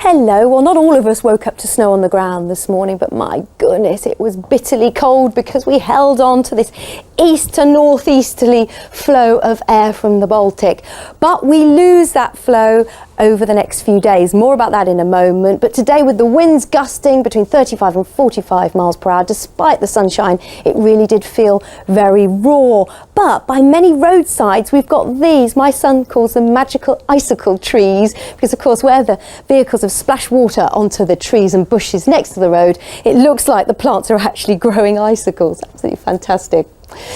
Hello. Well, not all of us woke up to snow on the ground this morning, but my goodness, it was bitterly cold because we held on to this east to northeasterly flow of air from the Baltic. But we lose that flow over the next few days. More about that in a moment. But today, with the winds gusting between 35 and 45 miles per hour, despite the sunshine, it really did feel very raw. But by many roadsides, we've got these, my son calls them magical icicle trees, because of course, where the vehicles have splashed water onto the trees and bushes next to the road, it looks like the plants are actually growing icicles. Absolutely fantastic.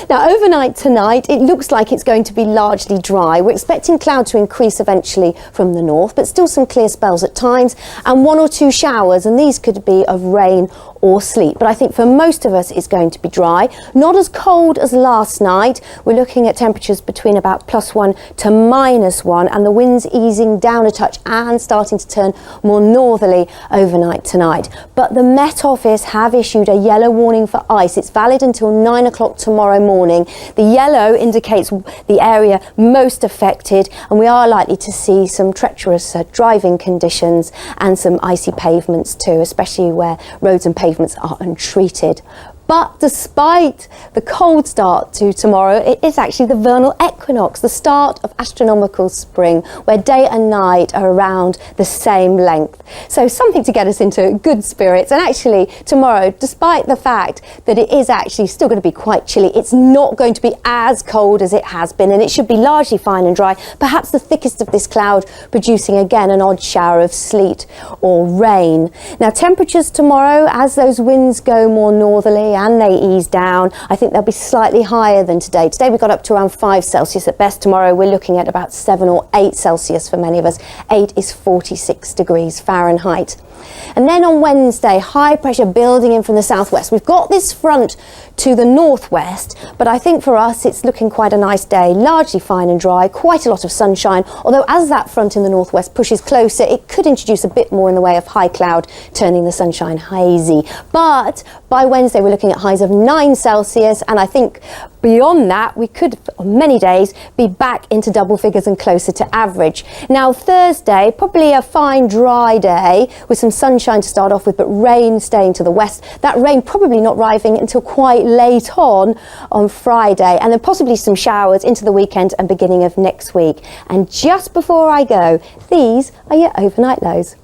Now, overnight tonight, it looks like it's going to be largely dry. We're expecting cloud to increase eventually from the north, but still some clear spells at times and one or two showers, and these could be of rain or sleet. But I think for most of us, it's going to be dry. Not as cold as last night. We're looking at temperatures between about +1 to -1, and the winds easing down a touch and starting to turn more northerly overnight tonight. But the Met Office have issued a yellow warning for ice. It's valid until 9 o'clock tomorrow morning. The yellow indicates the area most affected, and we are likely to see some treacherous driving conditions and some icy pavements too, especially where roads and pavements are untreated. But despite the cold start to tomorrow, it is actually the vernal equinox, the start of astronomical spring, where day and night are around the same length. So something to get us into good spirits. And actually tomorrow, despite the fact that it is actually still going to be quite chilly, it's not going to be as cold as it has been, and it should be largely fine and dry, perhaps the thickest of this cloud producing again an odd shower of sleet or rain. Now, temperatures tomorrow, as those winds go more northerly and they ease down, I think they'll be slightly higher than today. Today we got up to around 5 Celsius at best. Tomorrow we're looking at about 7 or 8 Celsius for many of us. 8 is 46 degrees Fahrenheit. And then on Wednesday, high pressure building in from the southwest. We've got this front to the northwest, but I think for us it's looking quite a nice day, largely fine and dry, quite a lot of sunshine, although as that front in the northwest pushes closer, it could introduce a bit more in the way of high cloud, turning the sunshine hazy. But by Wednesday we're looking at highs of 9 Celsius, and I think beyond that we could, on many days, be back into double figures and closer to average. Now, Thursday, probably a fine dry day with some sunshine to start off with, but rain staying to the west. That rain probably not arriving until quite late on Friday, and then possibly some showers into the weekend and beginning of next week. And just before I go, these are your overnight lows.